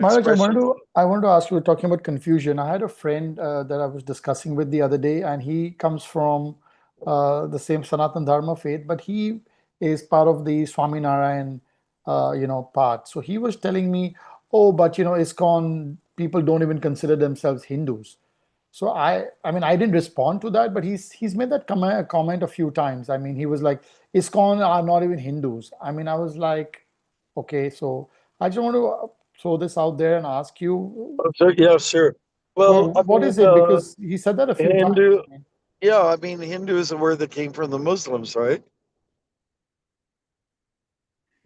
Speaker 6: Maharaj, I want to ask you, talking about confusion. I had a friend that I was discussing with the other day, and he comes from the same Sanatan Dharma faith, but he is part of the Swaminarayan, path. So he was telling me, oh, but ISKCON people don't even consider themselves Hindus. So I mean, I didn't respond to that, but he's made that comment a few times. I mean, he was like, ISKCON are not even Hindus. I mean, I was like, okay, so I just want to throw this out there and ask you,
Speaker 1: So, yeah, sure. Well, I
Speaker 6: what
Speaker 1: mean,
Speaker 6: is it? Because he said that a few times.
Speaker 1: Hindu,
Speaker 6: I mean,
Speaker 1: yeah, I mean, Hindu is a word that came from the Muslims, right?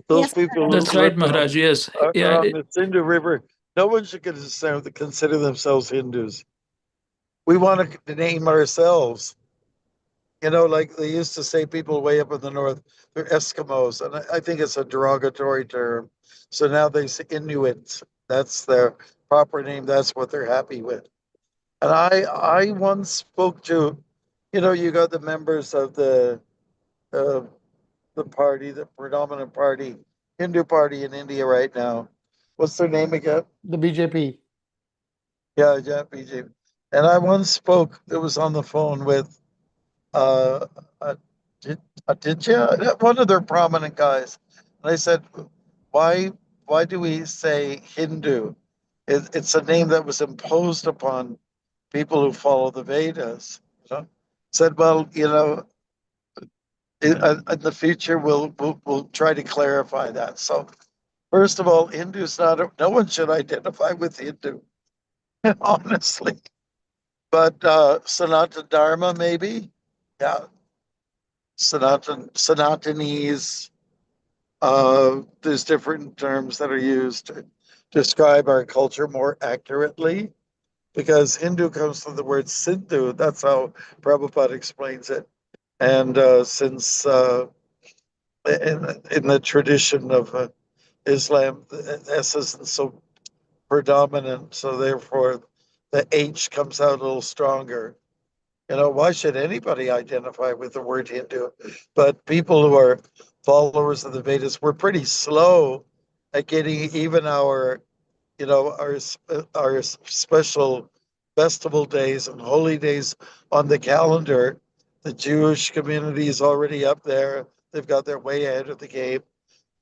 Speaker 1: Those
Speaker 3: Yes,
Speaker 1: people
Speaker 3: Maharaj.
Speaker 1: who
Speaker 8: That's right,
Speaker 1: lived
Speaker 8: Maharaj. Yes. Yeah.
Speaker 1: on the Sindhu River, no one should consider themselves Hindus. We want to name ourselves. Like they used to say, people way up in the north, they're Eskimos, and I think it's a derogatory term. So now they say Inuit. That's their proper name. That's what they're happy with. And I once spoke to, you got the members of uh, the party, the predominant party, Hindu party in India right now. What's their name again?
Speaker 6: the BJP.
Speaker 1: Yeah, BG. And I once spoke, it was on the phone with uh, Aditya, one of their prominent guys. And I said, why do we say Hindu? It's a name that was imposed upon people who follow the Vedas. Said, well, in the future we'll try to clarify that. So first of all, Hindu's not no one should identify with Hindu, honestly. But Sanatana Dharma, maybe, yeah, Sanatanese. There's different terms that are used to describe our culture more accurately, because Hindu comes from the word Sindhu. That's how Prabhupada explains it. And since in the tradition of Islam, the S isn't so predominant, so therefore the H comes out a little stronger. Why should anybody identify with the word Hindu? But people who are followers of the Vedas, we're pretty slow at getting even our special festival days and holy days on the calendar. The Jewish community is already up there. They've got their way ahead of the game.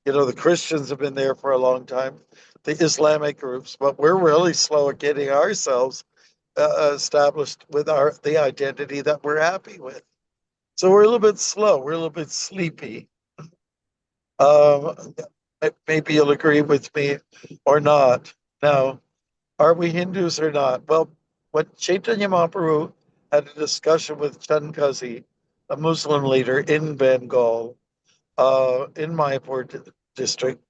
Speaker 1: The Christians have been there for a long time, the Islamic groups, but we're really slow at getting ourselves established with the identity that we're happy with. So we're a little bit slow. We're a little bit sleepy. Um, Maybe you'll agree with me or not. Now, are we Hindus or not? Well, when Chaitanya Mahaprabhu had a discussion with Chankazi, a Muslim leader in Bengal, in Mayapur district,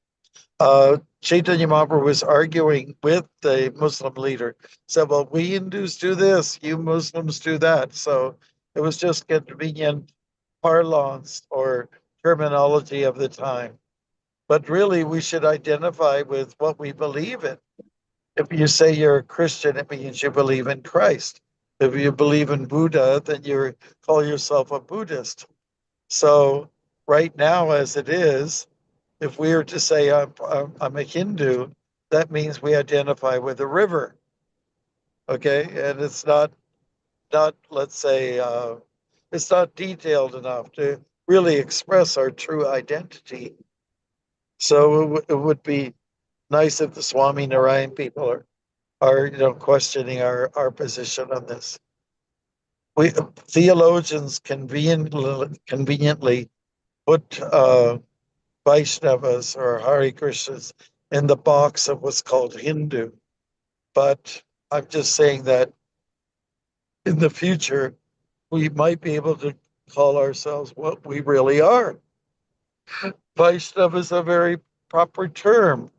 Speaker 1: Chaitanya Mahaprabhu was arguing with the Muslim leader. Said, well, we Hindus do this, you Muslims do that. So it was just convenient parlance or terminology of the time. But really, we should identify with what we believe in. If you say you're a Christian, it means you believe in Christ. If you believe in Buddha, then you call yourself a Buddhist. So right now, as it is, if we were to say I'm a Hindu, that means we identify with a river. Okay, and it's not let's say it's not detailed enough to really express our true identity. So it would be nice if the Swami Narayan people are questioning our position on this. We theologians conveniently put Vaishnavas or Hare Krishnas in the box of what's called Hindu. But I'm just saying that in the future, we might be able to call ourselves what we really are. Vaishnava is a very proper term,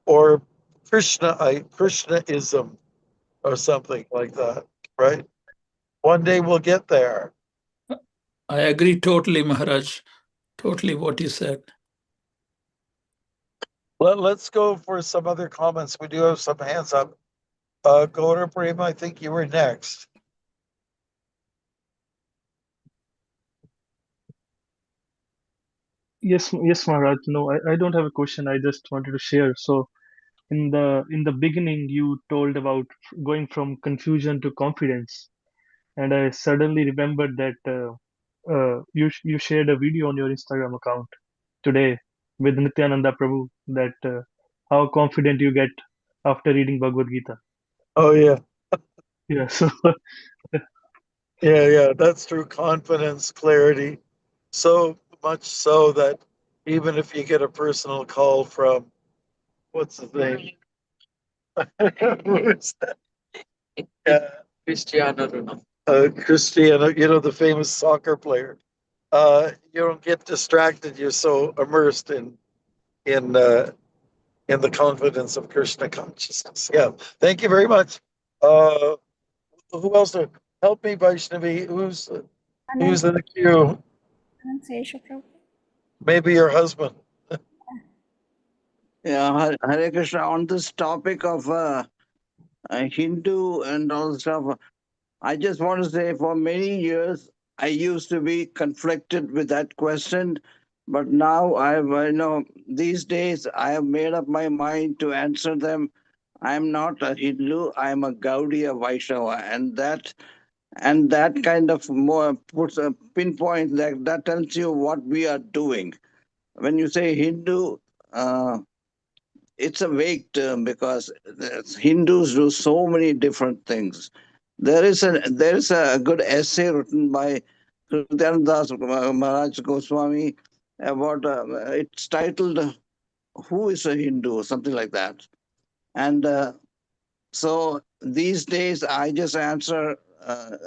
Speaker 1: or Krishnaism, or something like that, right? One day we'll get there.
Speaker 8: I agree totally, Maharaj. Totally what you said.
Speaker 1: Let's go for some other comments. We do have some hands up. Gaura Prema, I think you were next.
Speaker 13: Yes, Maharaj. No, I don't have a question. I just wanted to share. So, in the beginning, you told about going from confusion to confidence, and I suddenly remembered that you shared a video on your Instagram account today with Nityananda Prabhu that how confident you get after reading Bhagavad Gita.
Speaker 1: Oh yeah,
Speaker 13: Yeah, so
Speaker 1: yeah. That's true. Confidence, clarity, so much so that even if you get a personal call from what's his name? Who is that? Cristiano Ronaldo. Cristiano, the famous soccer player. You don't get distracted. You're so immersed in the confidence of Krishna consciousness. Yeah. Thank you very much. Who else? Help me, Vaishnavi. Who's in the queue? Maybe your husband.
Speaker 14: Yeah, Hare Krishna. On this topic of Hindu and all stuff, I just want to say for many years I used to be conflicted with that question, but now these days I have made up my mind to answer them. I'm not a Hindu. I'm a Gaudiya Vaishnava, and that kind of more puts a pinpoint that tells you what we are doing. When you say Hindu, uh, it's a vague term because Hindus do so many different things. There is a good essay written by Das Maharaj Goswami about it's titled "Who is a Hindu?" or something like that. And so these days I just answer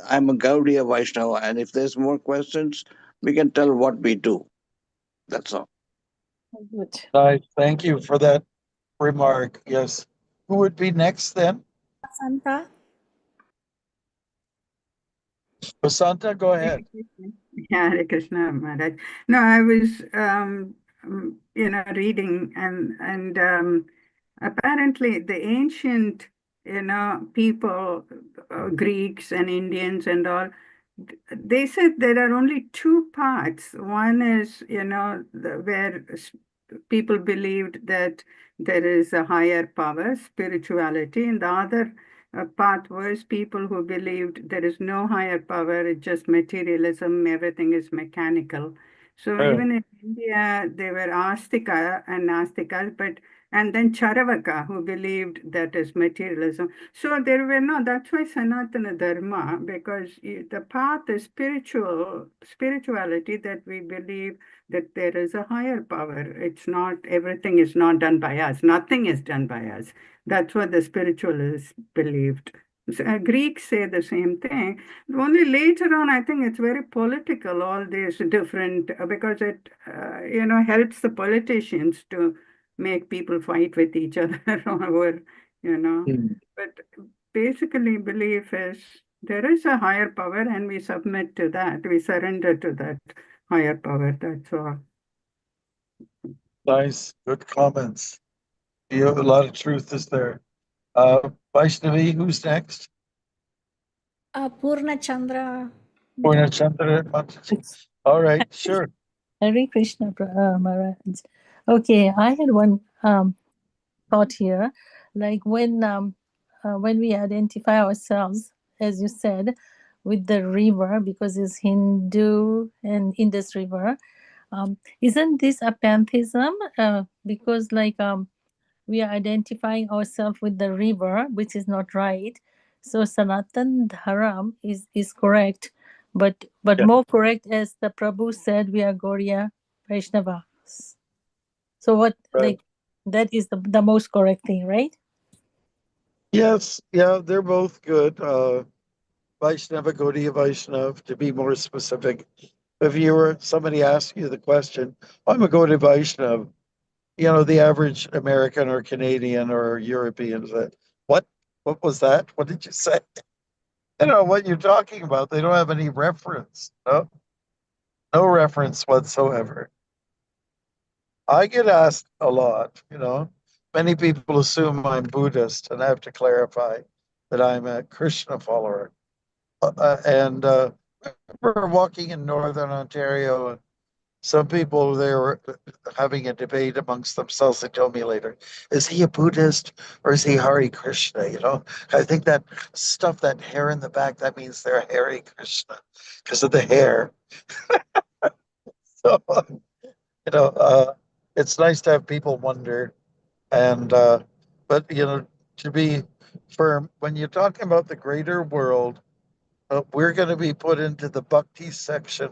Speaker 14: I'm a Gaudiya Vaishnava, and if there's more questions, we can tell what we do. That's all.
Speaker 10: Good.
Speaker 1: Right. Thank you for that remark. Yes. Who would be next then?
Speaker 3: Santa.
Speaker 1: Basanta, go ahead.
Speaker 11: Yeah, Hare Krishna Maharaj. No, I was, reading and apparently the ancient, people, Greeks and Indians and all, they said there are only two parts. One is, where people believed that there is a higher power, spirituality, and the other path was people who believed there is no higher power, it's just materialism, everything is mechanical. So even in India, they were Astika and Nastika, and then Charavaka, who believed that is materialism. So there were no, that's why Sanatana Dharma, because the path is spirituality, that we believe that there is a higher power. It's not, everything is not done by us. Nothing is done by us. That's what the spiritualists believed. Greeks say the same thing. Only later on, I think it's very political, all these different, because it, helps the politicians to make people fight with each other over, But basically, belief is there is a higher power and we submit to that. We surrender to that higher power. That's all.
Speaker 1: Nice. Good comments. You have a lot of truth is there. Vaishnavi, who's next?
Speaker 3: Purna Chandra.
Speaker 1: Purna Chandra. All right, sure.
Speaker 10: Hare Krishna Maharaj. Okay, I had one thought here. Like when we identify ourselves, as you said, with the river, because it's Hindu and Indus River, isn't this a pantheism? Because we are identifying ourselves with the river, which is not right. So Sanatan Dharam is correct, but more correct, as the Prabhu said, we are Gaudiya Vaishnavas. So what,
Speaker 1: Right.
Speaker 10: that is the most correct thing, right?
Speaker 1: Yes, yeah, they're both good. Vaishnava, Gaudiya Vaishnav, to be more specific. If somebody asked you the question, I'm a Gaudiya Vaishnav, the average American or Canadian or European said, what? What was that? What did you say? What you're talking about. They don't have any reference. No reference whatsoever. I get asked a lot, many people assume I'm Buddhist, and I have to clarify that I'm a Krishna follower. And we're walking in Northern Ontario, and some people, they were having a debate amongst themselves. They told me later, is he a Buddhist or is he Hare Krishna? I think that stuff, that hair in the back, that means they're Hare Krishna because of the hair. So, it's nice to have people wonder. And, but, to be firm, when you're talking about the greater world, we're going to be put into the bhakti section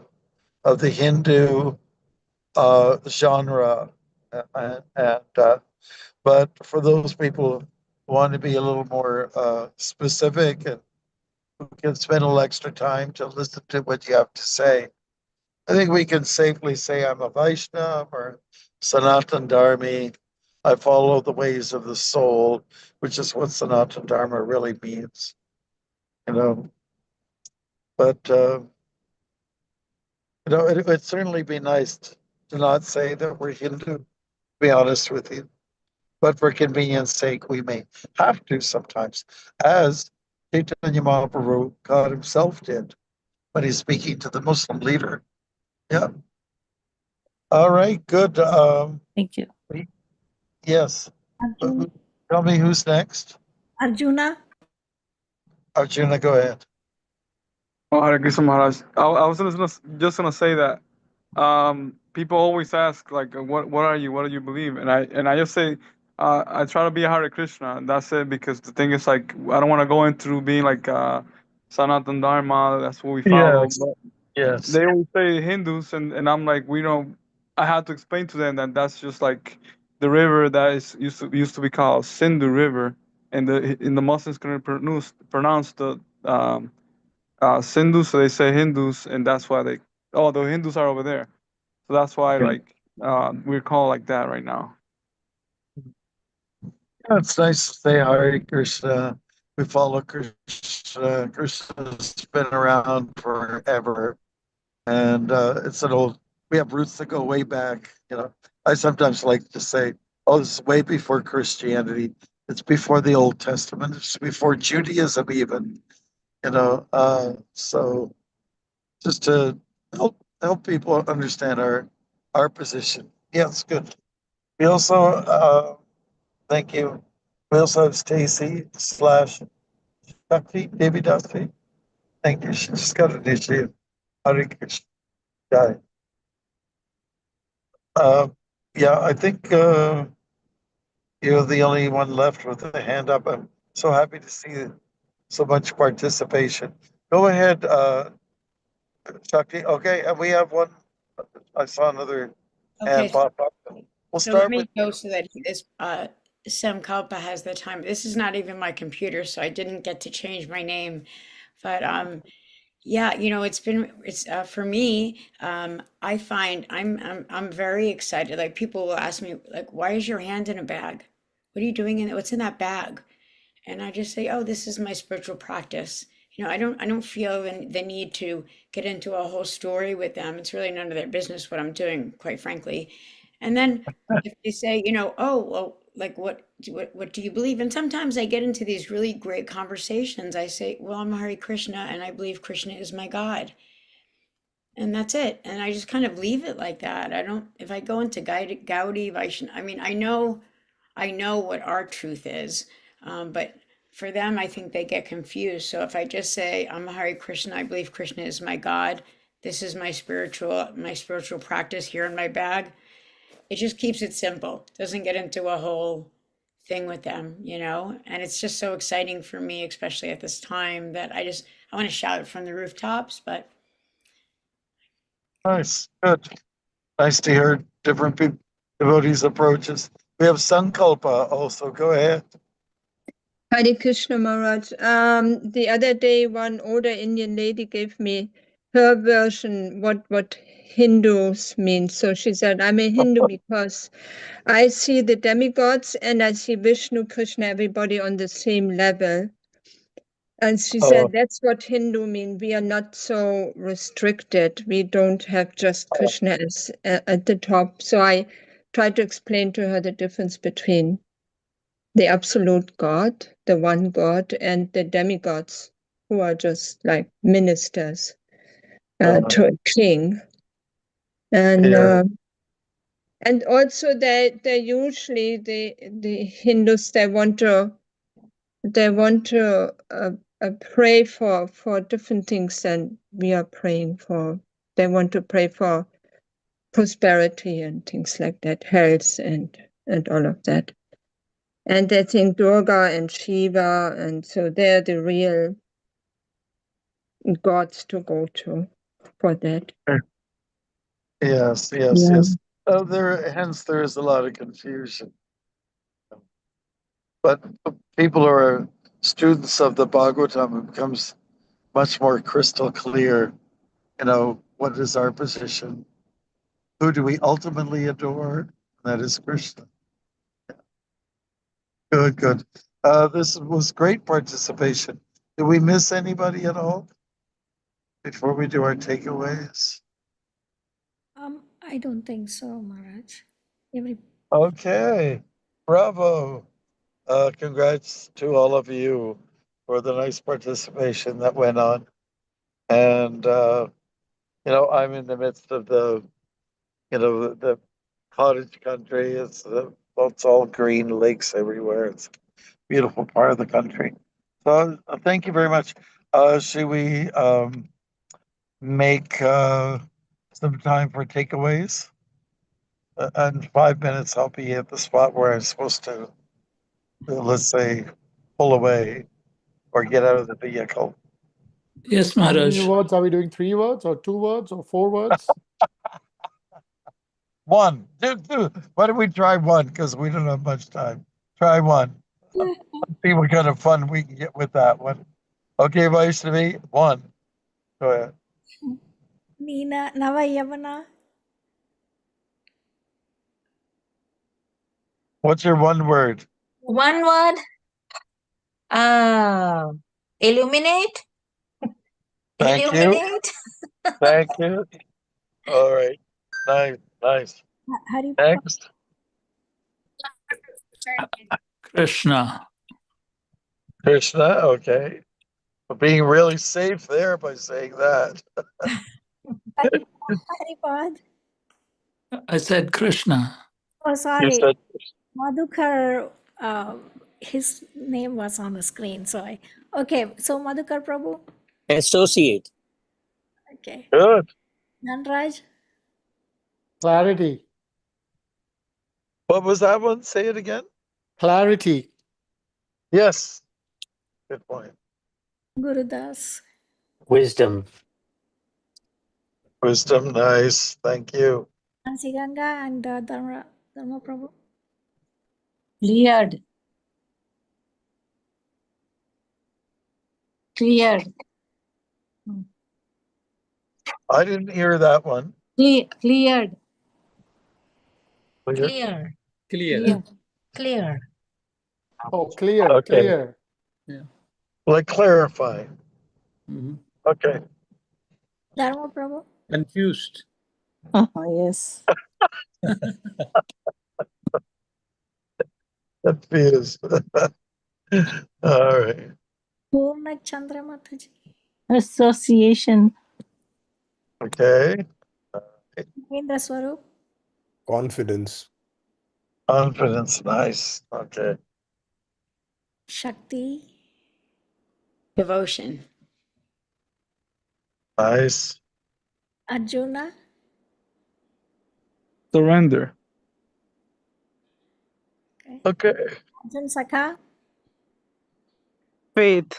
Speaker 1: of the Hindu genre. But for those people who want to be a little more specific and who can spend a little extra time to listen to what you have to say, I think we can safely say I'm a Vaishnava or Sanatan Dharmi. I follow the ways of the soul, which is what Sanatan Dharma really means. But it would certainly be nice to not say that we're Hindu, to be honest with you. But for convenience sake, we may have to sometimes, as Chaitanya Mahaprabhu God himself did when he's speaking to the Muslim leader. Yeah. All right, good.
Speaker 10: Thank you.
Speaker 1: Yes. Tell me who's next.
Speaker 3: Arjuna.
Speaker 1: Arjuna, go ahead.
Speaker 15: Oh, Hare Krishna Maharaj. I was just gonna say that people always ask like, what are you? What do you believe? And I just say, I try to be a Hare Krishna. And that's it, because the thing is, like, I don't want to go into being like Sanatan Dharma. That's what we follow.
Speaker 1: Yes.
Speaker 15: But
Speaker 1: Yes.
Speaker 15: they always say Hindus, and I'm like, I had to explain to them that that's just like the river that is used to be called Sindhu River, and the Muslims couldn't pronounce the Sindhu, so they say Hindus, and that's why the Hindus are over there. So that's why, like, we're called like that right now.
Speaker 1: Yeah, it's nice to say Hare Krishna. We follow Krishna. Krishna's been around forever. And we have roots that go way back. I sometimes like to say, oh, this is way before Christianity. It's before the Old Testament. It's before Judaism even. So just to help people understand our position. Yeah, it's good. We also thank you. We also have Stacy / Shakti, Devi Dusty. Thank you. She just got an issue. Hare Krishna. Jai. Yeah, I think you're the only one left with a hand up. I'm so happy to see so much participation. Go ahead, Shakti. Okay, and we have one. I saw another hand pop up. We'll
Speaker 11: So
Speaker 1: start
Speaker 11: let me
Speaker 1: with
Speaker 11: go so that this Samkalpa has the time. This is not even my computer, so I didn't get to change my name. But yeah, it's for me. I find I'm very excited. Like, people will ask me, like, why is your hand in a bag? What are you doing what's in that bag? And I just say, oh, this is my spiritual practice. I don't feel the need to get into a whole story with them. It's really none of their business what I'm doing, quite frankly. And then if they say, oh, well, like, what do you believe? And sometimes I get into these really great conversations. I say, well, I'm Hare Krishna, and I believe Krishna is my God. And that's it. And I just kind of leave it like that. If I go into Gaudiya, Vaishnava, I know what our truth is, but for them, I think they get confused. So if I just say, I'm a Hare Krishna, I believe Krishna is my God, this is my spiritual practice here in my bag, it just keeps it simple. Doesn't get into a whole thing with them, and it's just so exciting for me, especially at this time, that I want to shout it from the rooftops. But
Speaker 1: nice, good. Nice to hear different devotees' approaches. We have Sankalpa also. Go ahead.
Speaker 12: Hare Krishna Maharaj. The other day, one older Indian lady gave me her version what Hindus mean. So she said, I'm a Hindu because I see the demigods and I see Vishnu, Krishna, everybody on the same level. And she said, that's what Hindu mean. We are not so restricted. We don't have just Krishna as, at the top. So I tried to explain to her the difference between the absolute God, the one God, and the demigods, who are just like ministers to a king. And also they usually the Hindus they want to pray for different things than we are praying for. They want to pray for prosperity and things like that, health and all of that. And they think Durga and Shiva, and so they're the real gods to go to for that.
Speaker 1: Yes, yes, yes. Hence there is a lot of confusion. But people who are students of the Bhagavatam, it becomes much more crystal clear, what is our position? Who do we ultimately adore? That is Krishna. Good, good. This was great participation. Did we miss anybody at all before we do our takeaways?
Speaker 3: I don't think so, Maharaj.
Speaker 1: Okay, bravo. Congrats to all of you for the nice participation that went on. And, I'm in the midst of the cottage country. It's all green, lakes everywhere. It's a beautiful part of the country. So thank you very much. Should we make some time for takeaways? In 5 minutes, I'll be at the spot where I'm supposed to, let's say, pull away or get out of the vehicle.
Speaker 8: Yes,
Speaker 6: How many
Speaker 8: Maharaj.
Speaker 6: words are we doing? 3 words or 2 words or 4 words?
Speaker 1: One. Two. Why don't we try one? Because we don't have much time. Try one. Let's see what kind of fun we can get with that one. Okay, Vaishnavi, one. Go ahead.
Speaker 3: Nina Navayavana.
Speaker 1: What's your one word?
Speaker 7: One word. Illuminate.
Speaker 1: Thank
Speaker 7: Illuminate.
Speaker 1: you. Thank you. All right. Nice. Next.
Speaker 8: Krishna.
Speaker 1: Okay. But being really safe there by saying that.
Speaker 3: Haripad.
Speaker 8: I said Krishna.
Speaker 3: Oh, sorry.
Speaker 1: You said
Speaker 3: Madhukar, his name was on the screen. So Madhukar Prabhu.
Speaker 4: Associate.
Speaker 3: Okay.
Speaker 1: Good.
Speaker 3: Nanraj.
Speaker 6: Clarity.
Speaker 1: What was that one? Say it again.
Speaker 6: Clarity.
Speaker 1: Yes. Good point.
Speaker 3: Gurudas.
Speaker 4: Wisdom.
Speaker 1: Wisdom, nice. Thank you.
Speaker 3: Nancy Ganga and Dharma Prabhu.
Speaker 10: Cleared. Cleared.
Speaker 1: I didn't hear that one.
Speaker 10: Cleared.
Speaker 7: Clear. Clear.
Speaker 6: Oh, clear.
Speaker 1: Okay.
Speaker 6: Clear.
Speaker 9: Yeah.
Speaker 1: Like clarify.
Speaker 9: Mm-hmm.
Speaker 1: Okay.
Speaker 3: Dharma Prabhu.
Speaker 9: Confused.
Speaker 10: Yes.
Speaker 1: Confused. All right.
Speaker 3: Purna Chandra Mataji.
Speaker 10: Association.
Speaker 1: Okay.
Speaker 3: Indra Swarup.
Speaker 16: Confidence.
Speaker 1: Confidence, nice. Okay.
Speaker 3: Shakti.
Speaker 17: Devotion.
Speaker 1: Nice.
Speaker 3: Arjuna.
Speaker 15: Surrender.
Speaker 1: Okay.
Speaker 3: Arjun Sakha.
Speaker 5: Faith.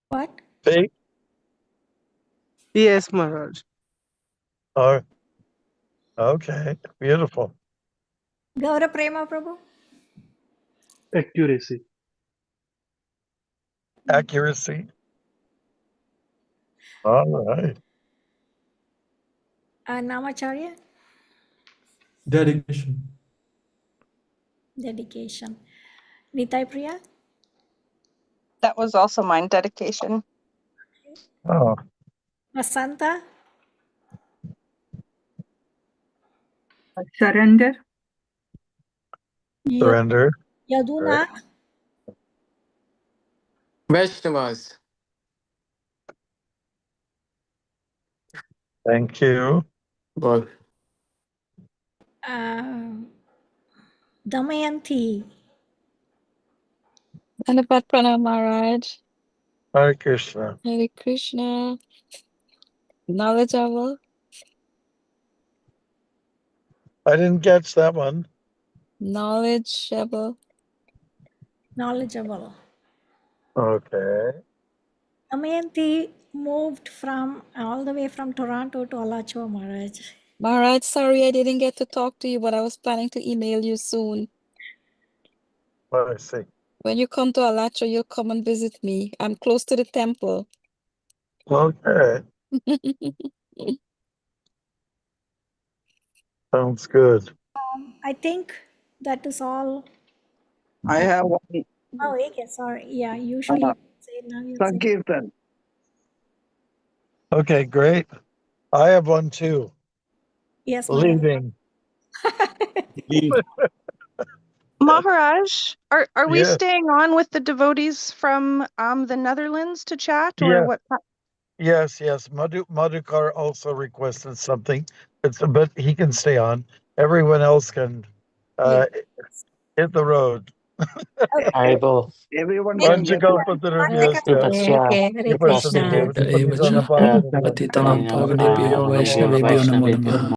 Speaker 3: What?
Speaker 1: Faith.
Speaker 5: Yes, Maharaj.
Speaker 1: Okay. Beautiful.
Speaker 3: Gaura Prema Prabhu.
Speaker 13: Accuracy.
Speaker 1: Accuracy. All right.
Speaker 3: Namacharya.
Speaker 18: Dedication.
Speaker 3: Dedication. Nitai Priya.
Speaker 19: That was also mine, dedication.
Speaker 1: Oh.
Speaker 3: Vasanta.
Speaker 11: Surrender.
Speaker 1: Surrender.
Speaker 3: Yaduna.
Speaker 1: Right.
Speaker 18: Vaishnavas.
Speaker 1: Thank you.
Speaker 18: Ball.
Speaker 3: Damayanti.
Speaker 10: Anapat Pranam Maharaj.
Speaker 1: Hare Krishna.
Speaker 10: Hare Krishna.
Speaker 17: Knowledgeable.
Speaker 1: I didn't catch that one.
Speaker 17: Knowledgeable.
Speaker 3: Knowledgeable.
Speaker 1: Okay.
Speaker 3: Damayanti moved from all the way from Toronto to Alachua, Maharaj.
Speaker 17: Maharaj, sorry I didn't get to talk to you, but I was planning to email you soon.
Speaker 1: Well, I see.
Speaker 17: When you come to Alachua, you'll come and visit me. I'm close to the temple.
Speaker 1: Okay. Sounds good.
Speaker 3: I think that is all.
Speaker 14: I have one.
Speaker 3: Oh, okay, sorry. Yeah, usually you say now you say.
Speaker 14: Sankirtan.
Speaker 1: Okay, great. I have one too.
Speaker 3: Yes, Maharaj.
Speaker 1: Leaving.
Speaker 19: Maharaj, are we
Speaker 1: Yes.
Speaker 19: staying on with the devotees from the Netherlands to chat, or
Speaker 1: Yes.
Speaker 19: what?
Speaker 1: Yes, yes. Madhukar also requested something. But he can stay on. Everyone else can hit the road.
Speaker 4: Haribo.
Speaker 14: Everyone can get
Speaker 1: Patitana Pavanebhyo Vaishnavebhyo Namo Namaha.